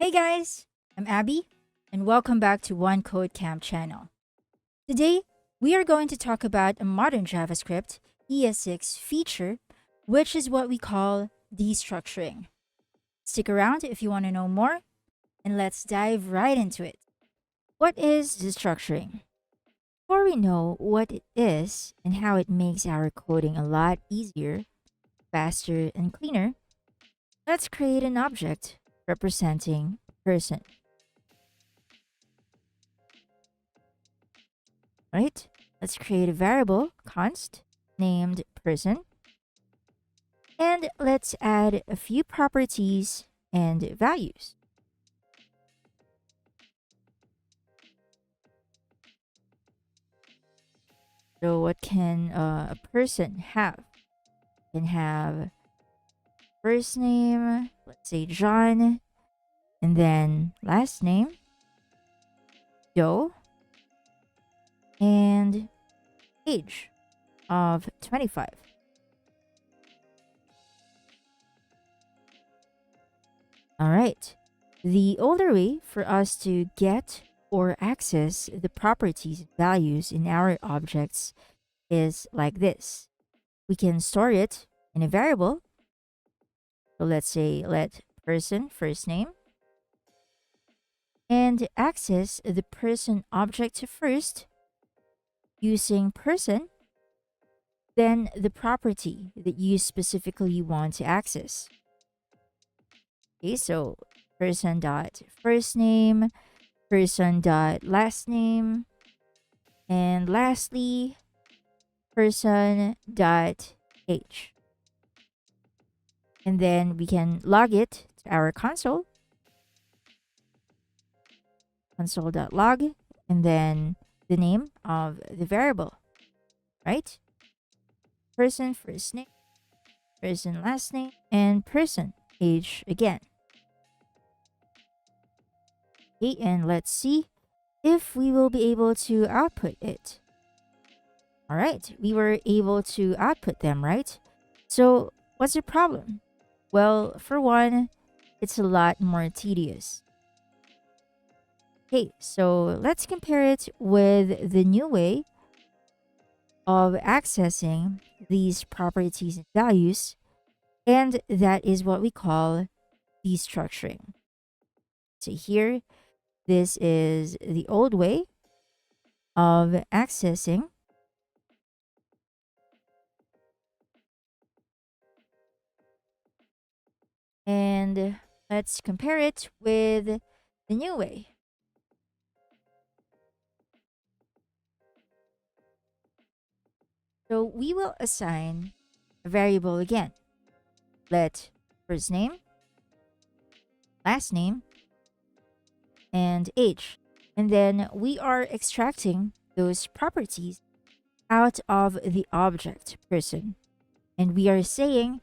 Hey guys, I'm Abby, and welcome back to One Code Camp channel. Today, we are going to talk about a modern JavaScript ES6 feature, which is what we call destructuring. Stick around if you want to know more, and let's dive right into it. What is destructuring? Before we know what it is and how it makes our coding a lot easier, faster, and cleaner, let's create an object representing a person. Right? Let's create a variable const named person, and let's add a few properties and values. So what can a person have? Can have first name, let's say John, and then last name Joe, and age of 25. All right. The older way for us to get or access the properties and values in our objects is like this. We can store it in a variable. So let's say let person first name and access the person object first using person, then the property that you specifically want to access. Okay, so person dot first name, person dot last name, and lastly person dot age. And then we can log it to our console.log, and then the name of the variable, right? Person first name, person last name, and person age again. Okay, and let's see if we will be able to output it. All right, we were able to output them, right? So what's the problem? Well, for one, it's a lot more tedious. Okay, so let's compare it with the new way of accessing these properties and values, and that is what we call destructuring. So here, this is the old way of accessing, and let's compare it with the new way. So we will assign a variable again. Let first name, last name, and age. And then we are extracting those properties out of the object person. And we are saying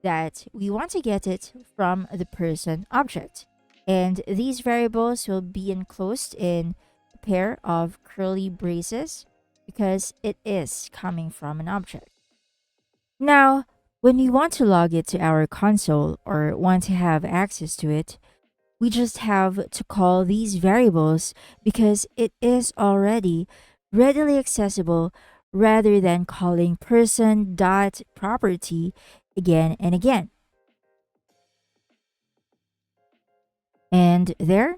that we want to get it from the person object. And these variables will be enclosed in a pair of curly braces because it is coming from an object. Now, when we want to log it to our console or want to have access to it, we just have to call these variables because it is already readily accessible rather than calling person dot property again and again. And there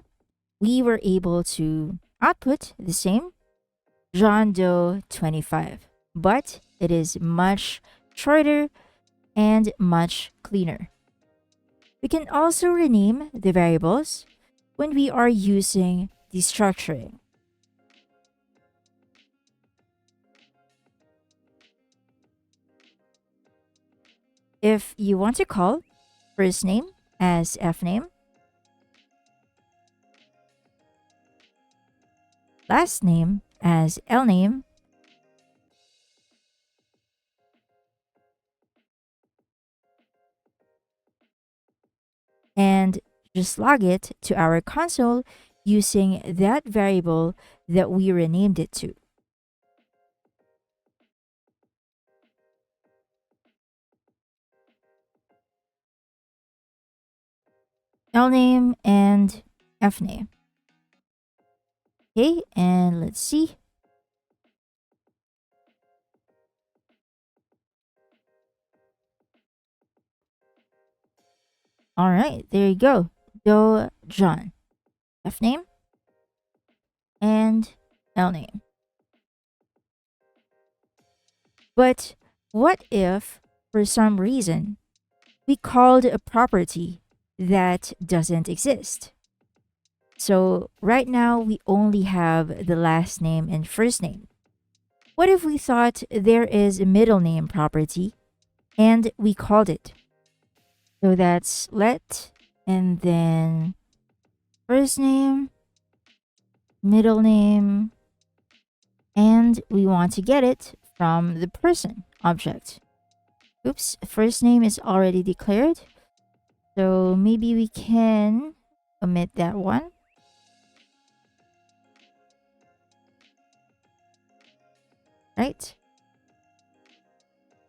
we were able to output the same John Doe 25, but it is much shorter and much cleaner. We can also rename the variables when we are using destructuring. If you want to call first name as fname, last name as lname, and just log it to our console using that variable that we renamed it to. lname and fname. Okay, and let's see. All right, there you go. Do John, fname and lname. But what if, for some reason, we called a property that doesn't exist? So right now we only have the last name and first name. What if we thought there is a middle name property and we called it? So that's let and then first name, middle name, and we want to get it from the person object. Oops, first name is already declared. So maybe we can omit that one. Right?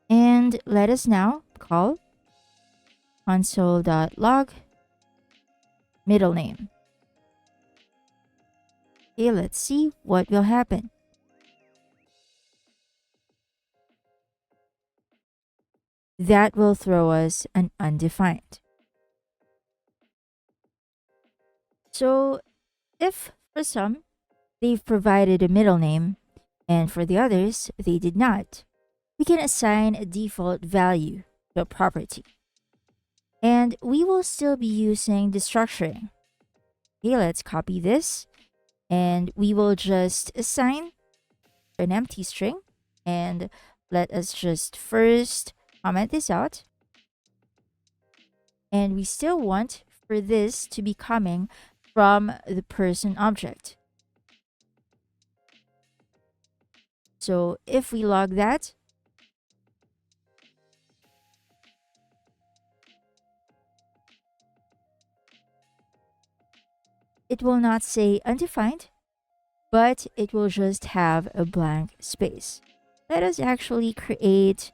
And let us now call console.log middle name. Okay, let's see what will happen. That will throw us an undefined. So if for some they've provided a middle name and for the others they did not, we can assign a default value to a property. And we will still be using Destructuring. Okay, let's copy this and we will just assign an empty string, and let us just first comment this out. And we still want for this to be coming from the person object. So if we log that, it will not say undefined, but it will just have a blank space. Let us actually create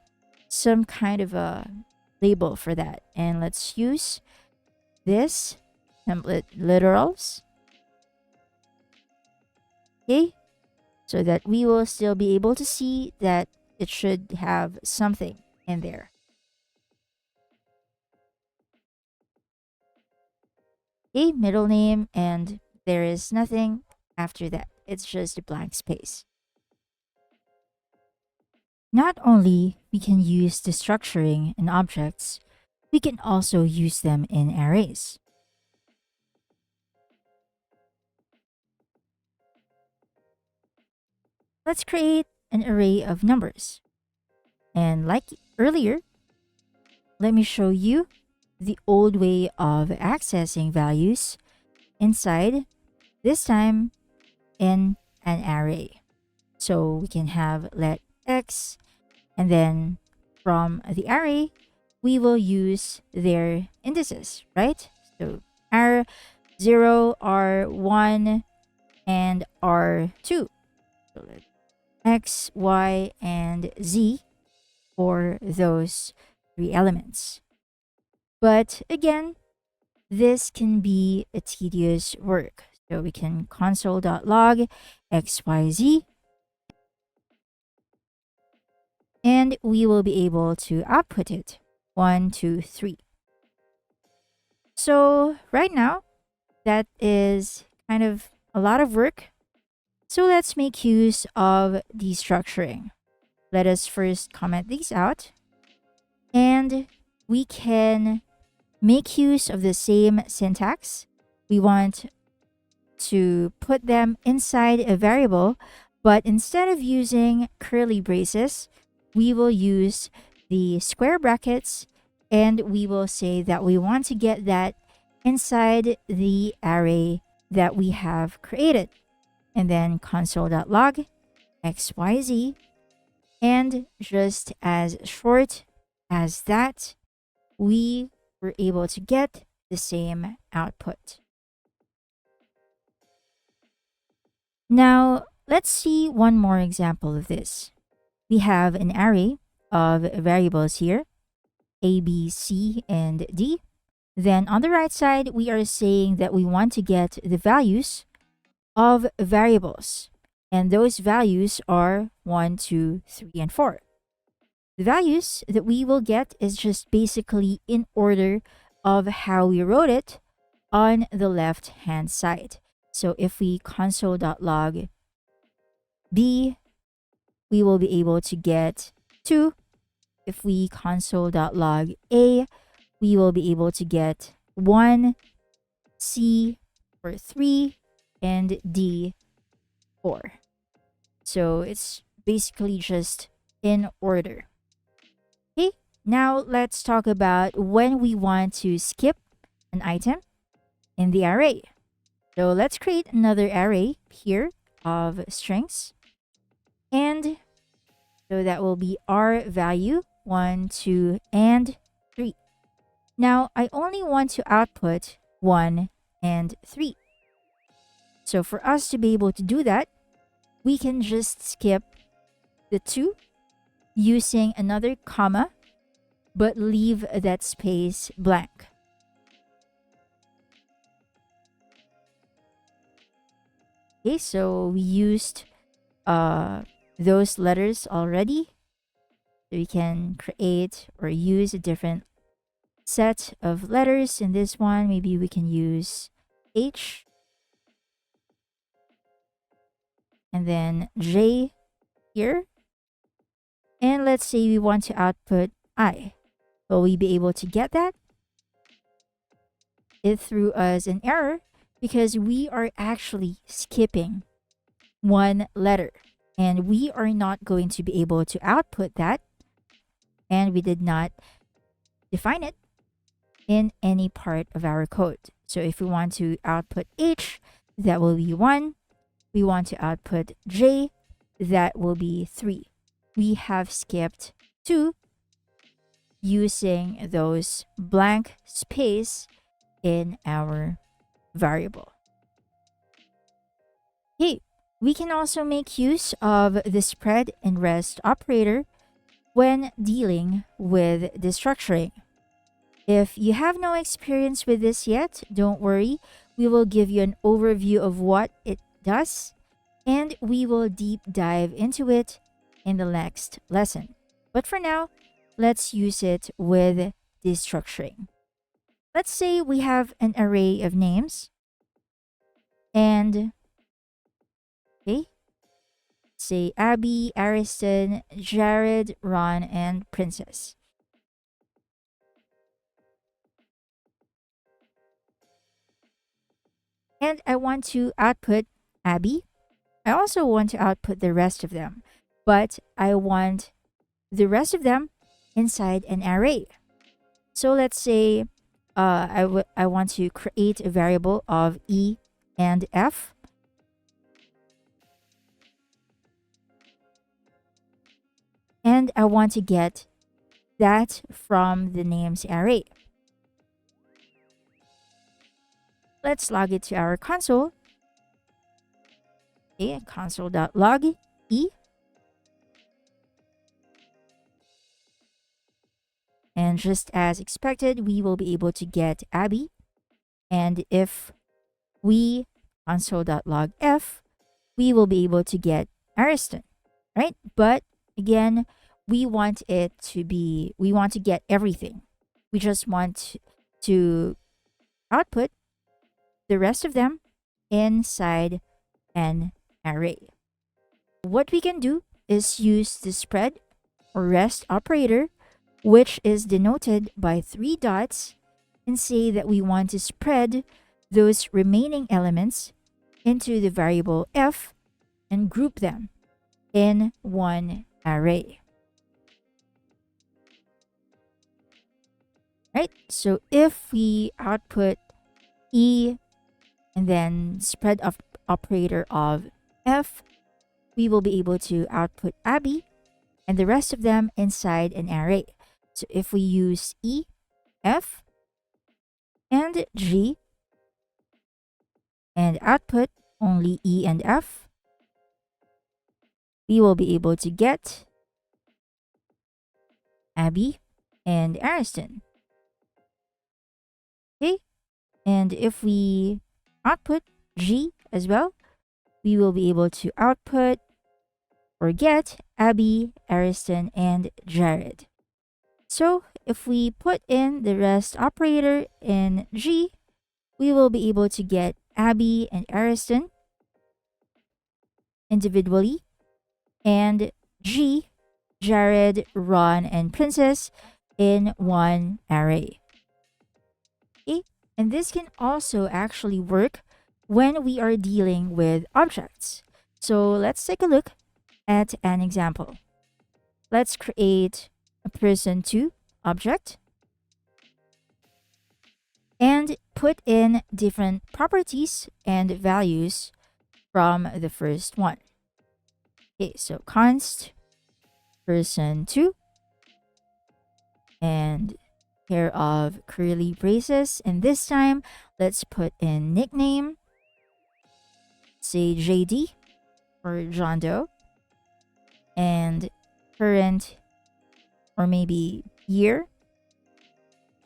some kind of a label for that. And let's use this template literals. Okay, so that we will still be able to see that it should have something in there. Okay, middle name, and there is nothing after that. It's just a blank space. Not only we can use the structuring in objects, we can also use them in arrays. Let's create an array of numbers. And like earlier, let me show you the old way of accessing values inside, this time in an array. So we can have let x, and then from the array, we will use their indices, right? So R0, R1, and R2. So let X, Y, and Z for those three elements. But again, this can be a tedious work. So we can console.log XYZ, and we will be able to output it 1, 2, 3. So right now, that is kind of a lot of work. So let's make use of destructuring. Let us first comment these out, and we can make use of the same syntax. We want to put them inside a variable, but instead of using curly braces, we will use the square brackets, and we will say that we want to get that inside the array that we have created. And then console.log XYZ, and just as short as that, we were able to get the same output. Now, let's see one more example of this. We have an array of variables here, A, B, C, and D. Then on the right side, we are saying that we want to get the values of variables. And those values are 1, 2, 3, and 4. The values that we will get is just basically in order of how we wrote it on the left hand side. So if we console.log B, we will be able to get 2. If we console.log A, we will be able to get 1, C for 3, and D 4. So it's basically just in order. Okay, now let's talk about when we want to skip an item in the array. So let's create another array here of strings. And so that will be our value 1, 2, and 3. Now I only want to output 1 and 3. So for us to be able to do that, we can just skip the 2 using another comma, but leave that space blank. Okay, so we used those letters already. So we can create or use a different set of letters. In this one, maybe we can use H, and then J here. And let's say we want to output I. Will we be able to get that? It threw us an error because we are actually skipping one letter. And we are not going to be able to output that. And we did not define it in any part of our code. So if we want to output H, that will be 1. We want to output J, that will be 3. We have skipped 2 using those blank space in our variable. Okay, we can also make use of the spread and rest operator when dealing with destructuring. If you have no experience with this yet, don't worry. We will give you an overview of what it does, and we will deep dive into it in the next lesson. But for now, let's use it with destructuring. Let's say we have an array of names, and okay, say Abby, Ariston, Jared, Ron, and Princess. And I want to output Abby. I also want to output the rest of them, but I want the rest of them inside an array. So let's say I want to create a variable of E and F. And I want to get that from the names array. Let's log it to our console. Okay, console.log E. And just as expected, we will be able to get Abby. And if we console.log F, we will be able to get Ariston, right? But again, we want to get everything. We just want to output the rest of them inside an array. What we can do is use the spread or rest operator, which is denoted by 3 dots, and say that we want to spread those remaining elements into the variable F and group them in one array. Right? So if we output E and then spread operator of F, we will be able to output Abby and the rest of them inside an array. So if we use E, F, and G, and output only E and F, we will be able to get Abby and Ariston. And if we output G as well, we will be able to output or get Abby, Ariston, and Jared. So if we put in the rest operator in G, we will be able to get Abby and Ariston individually, and G, Jared, Ron, and Princess in one array. Okay? And this can also actually work when we are dealing with objects. So let's take a look at an example. Let's create a person2 object and put in different properties and values from the first one. Okay, so const person2 and pair of curly braces, and this time let's put in nickname, say JD or John Doe, and current or maybe year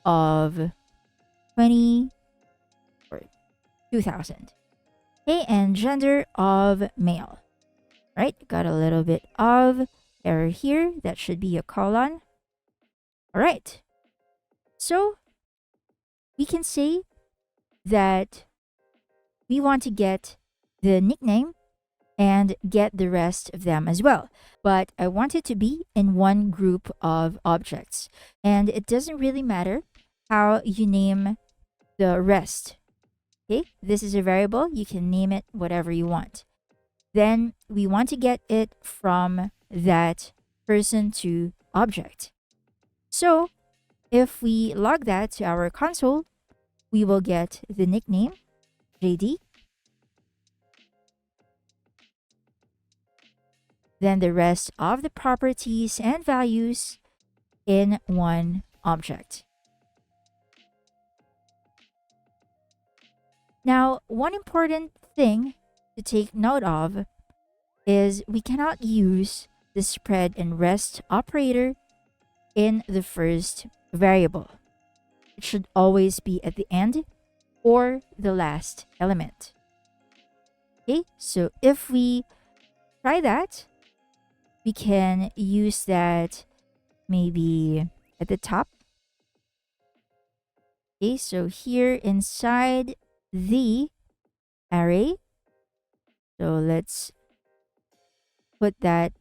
of 20 or 2000. Okay, and gender of male. Right, got a little bit of error here. That should be a colon. All right. So we can say that we want to get the nickname and get the rest of them as well. But I want it to be in one group of objects. And it doesn't really matter how you name the rest. Okay, this is a variable. You can name it whatever you want. Then we want to get it from that person2 object. So if we log that to our console, we will get the nickname, JD, then the rest of the properties and values in one object. Now, one important thing to take note of is we cannot use the spread and rest operator in the first variable. It should always be at the end or the last element. Okay, so if we try that, we can use that maybe at the top. Okay, so here inside the array, so let's put that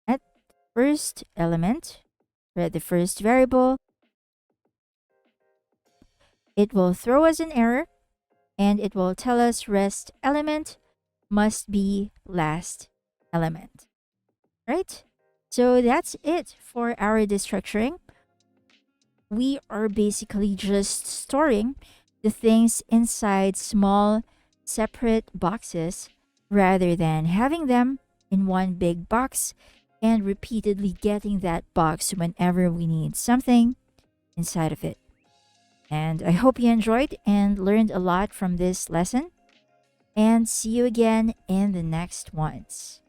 at first element, or at the first variable. It will throw us an error and it will tell us rest element must be last element. Right? So that's it for our destructuring. We are basically just storing the things inside small separate boxes rather than having them in one big box and repeatedly getting that box whenever we need something inside of it. And I hope you enjoyed and learned a lot from this lesson. And see you again in the next ones.